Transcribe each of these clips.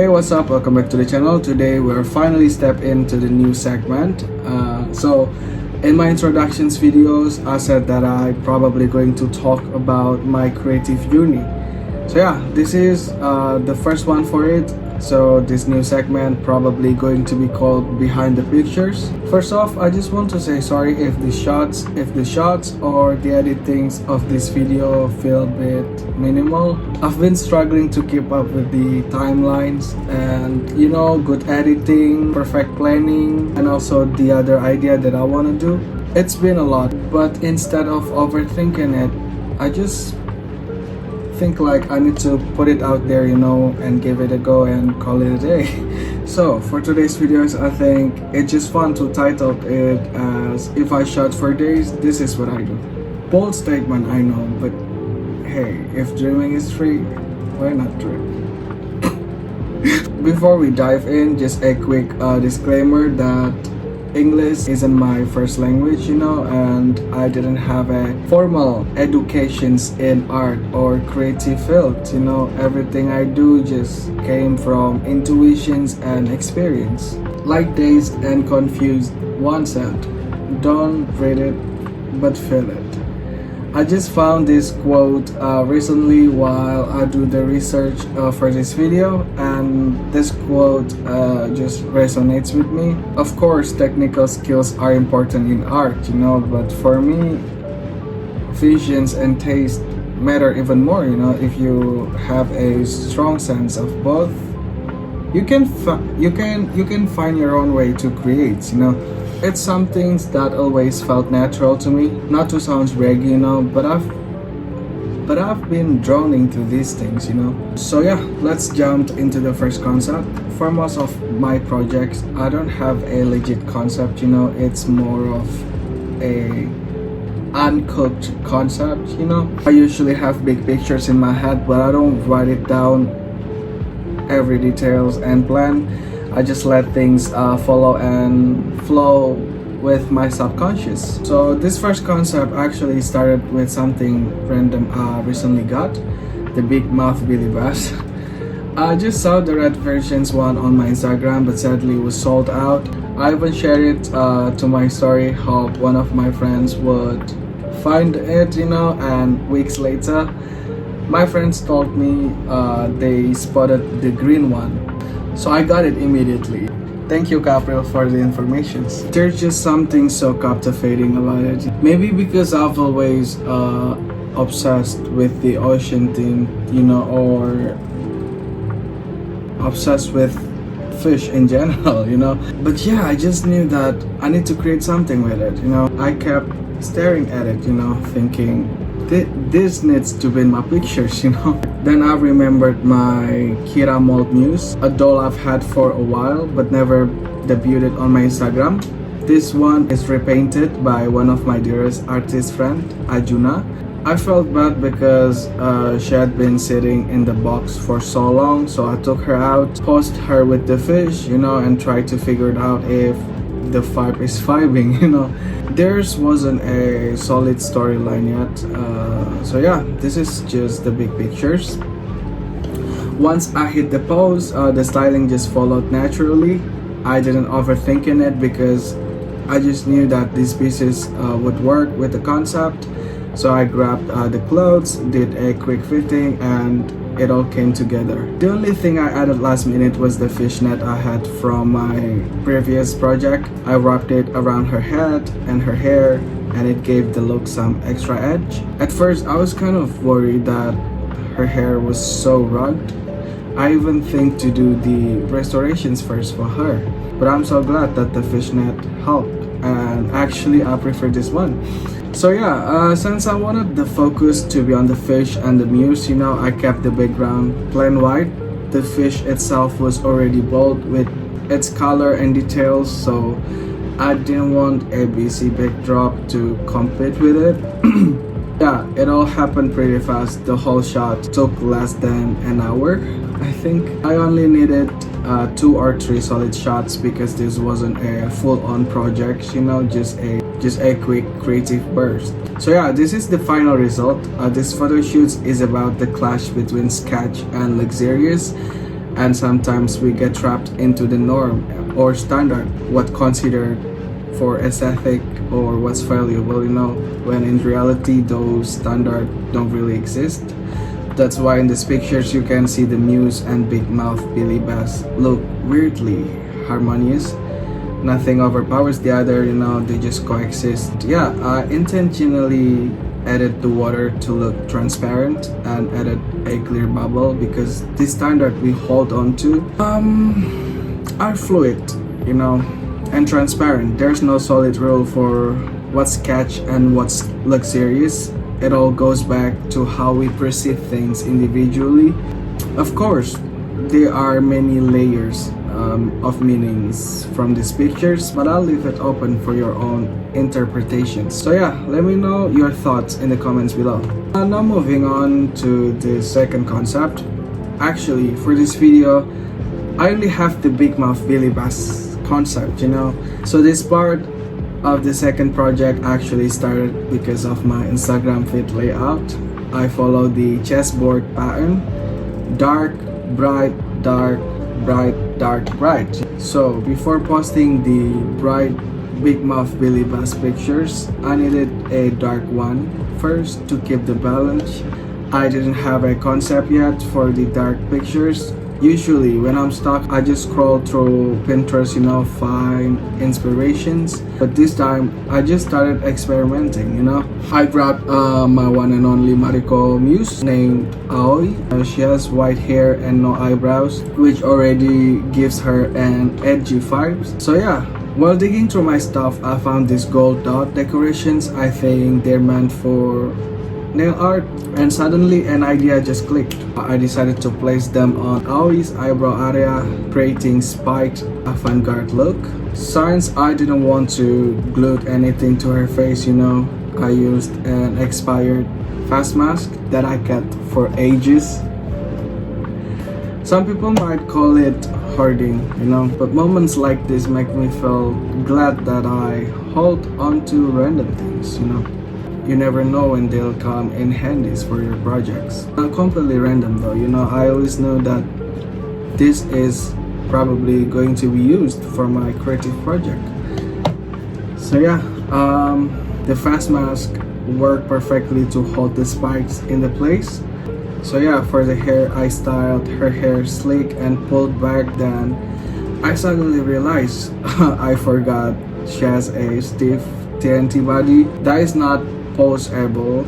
Hey, what's up? Welcome back to the channel. Today we're finally step into the new segment. In my introductions videos, I said that I probably going to talk about my creative journey. So yeah, this is the first one for it. So this new segment probably going to be called Behind the Pictures. First off, I just want to say sorry if the shots or the editings of this video feel a bit minimal. I've been struggling to keep up with the timelines and good editing, perfect planning, and also the other idea that I want to do. It's been a lot, but instead of overthinking it, I just think like I need to put it out there, and give it a go and call it a day. So for today's videos, I think it's just fun to title it as If I Shot for Days, This Is What I Do. Bold statement, I know, but hey, if dreaming is free, why not dream? Before we dive in, just a quick disclaimer that English isn't my first language, and I didn't have a formal educations in art or creative field. Everything I do just came from intuitions and experience. Like Dazed and Confused once said, don't read it, but feel it. I just found this quote recently while I do the research for this video, and this quote just resonates with me. Of course, technical skills are important in art, but for me, visions and taste matter even more. If you have a strong sense of both, you can find your own way to create. It's something that always felt natural to me. Not to sound braggy, but I've been drawn into these things, So yeah, let's jump into the first concept. For most of my projects, I don't have a legit concept, it's more of a uncooked concept, I usually have big pictures in my head, but I don't write it down every details and plan. I just let things follow and flow with my subconscious. So this first concept actually started with something random I recently got, the big mouth Billy Bass. I just saw the red versions one on my Instagram, but sadly it was sold out. I even shared it to my story, hope one of my friends would find it, and weeks later, my friends told me they spotted the green one. So I got it immediately. Thank you, Capril, for the information. There's just something so captivating about it. Maybe because I've always obsessed with the ocean theme, or obsessed with fish in general, But yeah, I just knew that I need to create something with it, I kept staring at it, thinking, this needs to be in my pictures, Then I remembered my Kira mold muse, a doll I've had for a while but never debuted on my Instagram. This one is repainted by one of my dearest artist friend, Ajuna. I felt bad because she had been sitting in the box for so long, so I took her out, posed her with the fish, and tried to figure it out if the vibe is vibing, Theirs wasn't a solid storyline yet, so yeah, this is just the big pictures. Once I hit the pose, the styling just followed naturally. I didn't overthink in it because I just knew that these pieces would work with the concept. So I grabbed the clothes, did a quick fitting, and it all came together. The only thing I added last minute was the fishnet I had from my previous project. I wrapped it around her head and her hair, and it gave the look some extra edge. At first, I was kind of worried that her hair was so rugged. I even think to do the restorations first for her, but I'm so glad that the fishnet helped, and actually I prefer this one. So yeah, since I wanted the focus to be on the fish and the muse, I kept the background plain white. The fish itself was already bold with its color and details, so I didn't want a busy backdrop to compete with it. Yeah, it all happened pretty fast. The whole shot took less than an hour. I think I only needed 2 or 3 solid shots because this wasn't a full-on project, just a quick creative burst. So yeah, this is the final result. This photo shoot is about the clash between sketch and luxurious. and sometimes we get trapped into the norm or standard, what considered for aesthetic or what's valuable, when in reality those standards don't really exist. That's why in these pictures you can see the Muse and Big Mouth Billy Bass look weirdly harmonious. Nothing overpowers the other, they just coexist. Yeah, I intentionally added the water to look transparent and added a clear bubble because this standard we hold on to are fluid, and transparent. There's no solid rule for what's sketch and what's luxurious. It all goes back to how we perceive things individually. Of course, there are many layers of meanings from these pictures, but I'll leave it open for your own interpretations. So yeah, let me know your thoughts in the comments below. Now moving on to the second concept. Actually, for this video, I only have the Big Mouth Billy Bass concept, So this part of the second project actually started because of my Instagram feed layout. I follow the chessboard pattern: dark, bright, dark, bright, dark, bright. So before posting the bright Big Mouth Billy Bass pictures, I needed a dark one first to keep the balance. I didn't have a concept yet for the dark pictures. Usually when I'm stuck, I just scroll through Pinterest, find inspirations. But this time, I just started experimenting, I grabbed my one and only Mariko muse named Aoi. She has white hair and no eyebrows, which already gives her an edgy vibe. So yeah, while digging through my stuff, I found these gold dot decorations. I think they're meant for nail art, and suddenly an idea just clicked. I decided to place them on Aoi's eyebrow area, creating spiked avant-garde look. Since I didn't want to glue anything to her face, I used an expired face mask that I kept for ages. Some people might call it hoarding, but moments like this make me feel glad that I hold on to random things, You never know when they'll come in handy for your projects. Not completely random though, I always know that this is probably going to be used for my creative project. So yeah, the face mask worked perfectly to hold the spikes in the place. So yeah, for the hair, I styled her hair sleek and pulled back. Then I suddenly realized I forgot she has a stiff TNT body that is not poseable,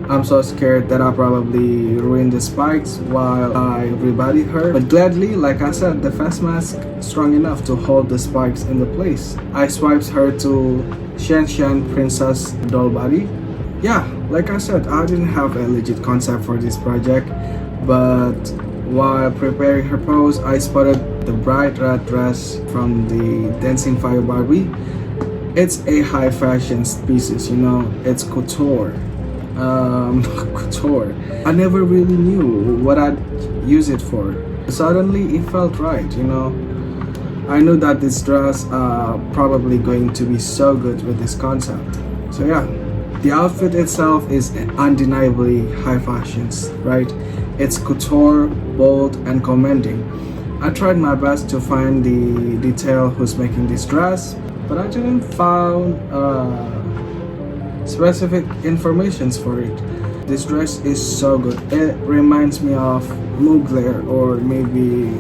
I'm so scared that I probably ruined the spikes while I rebodied her. But gladly, like I said, the face mask strong enough to hold the spikes in the place. I swiped her to Xian Princess doll body. Yeah, like I said, I didn't have a legit concept for this project, but while preparing her pose, I spotted the bright red dress from the Dancing Fire Barbie. It's a high fashion pieces, it's couture. Couture. I never really knew what I'd use it for. Suddenly it felt right, I knew that this dress probably going to be so good with this concept. So yeah, the outfit itself is undeniably high fashions, right? It's couture, bold, and commanding. I tried my best to find the detail who's making this dress, but I didn't find specific informations for it. This dress is so good. It reminds me of Mugler or maybe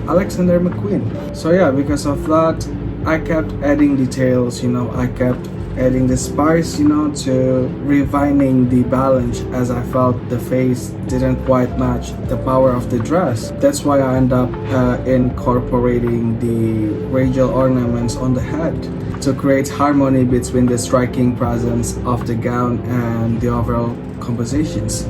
Alexander McQueen. So yeah, because of that, I kept adding details, I kept adding the spice, to refining the balance as I felt the face didn't quite match the power of the dress. That's why I end up incorporating the radial ornaments on the head to create harmony between the striking presence of the gown and the overall compositions.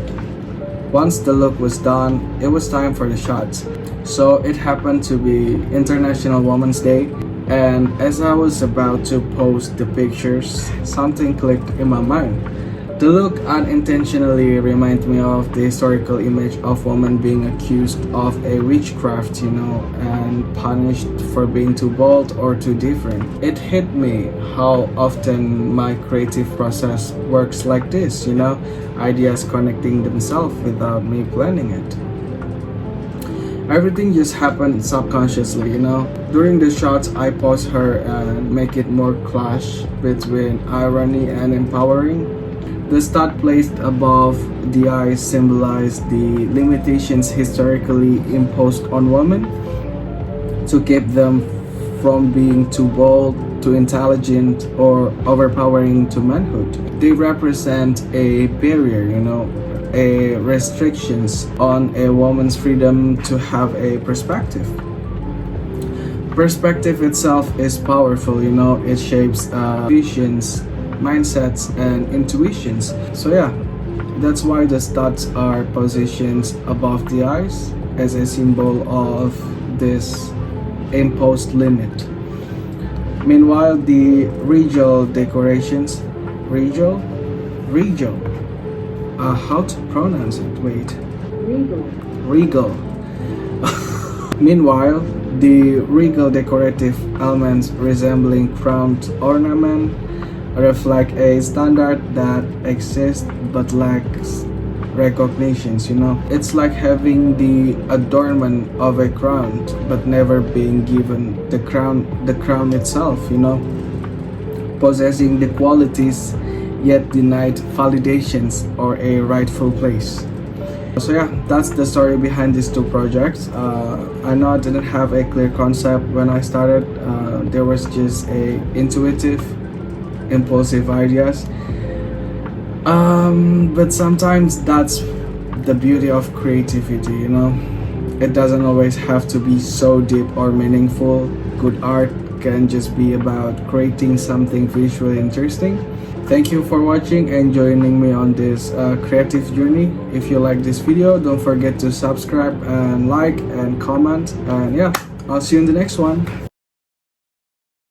Once the look was done, it was time for the shots. So it happened to be International Women's Day, and as I was about to post the pictures, something clicked in my mind. The look unintentionally reminded me of the historical image of women being accused of a witchcraft, and punished for being too bold or too different. It hit me how often my creative process works like this, ideas connecting themselves without me planning it. Everything just happened subconsciously, you know. During the shots, I pause her and make it more clash between irony and empowering. The stud placed above the eyes symbolize the limitations historically imposed on women to keep them from being too bold, too intelligent, or overpowering to manhood. They represent a barrier, you know, a restrictions on a woman's freedom to have a perspective. Perspective itself is powerful, you know. It shapes visions, mindsets, and intuitions. So yeah, that's why the studs are positioned above the eyes as a symbol of this imposed limit. Meanwhile, the regal decorations, regal, how to pronounce it? Wait, regal. Meanwhile, the regal decorative elements resembling crowned ornament reflect a standard that exists but lacks recognitions, you know. It's like having the adornment of a crown but never being given the crown itself, you know. Possessing the qualities yet denied validations or a rightful place. So yeah, that's the story behind these two projects. I know I didn't have a clear concept when I started. There was just a intuitive, impulsive ideas. But sometimes that's the beauty of creativity, you know. It doesn't always have to be so deep or meaningful. Good art can just be about creating something visually interesting. Thank you for watching and joining me on this creative journey. If you like this video, don't forget to subscribe and like and comment. And yeah, I'll see you in the next one.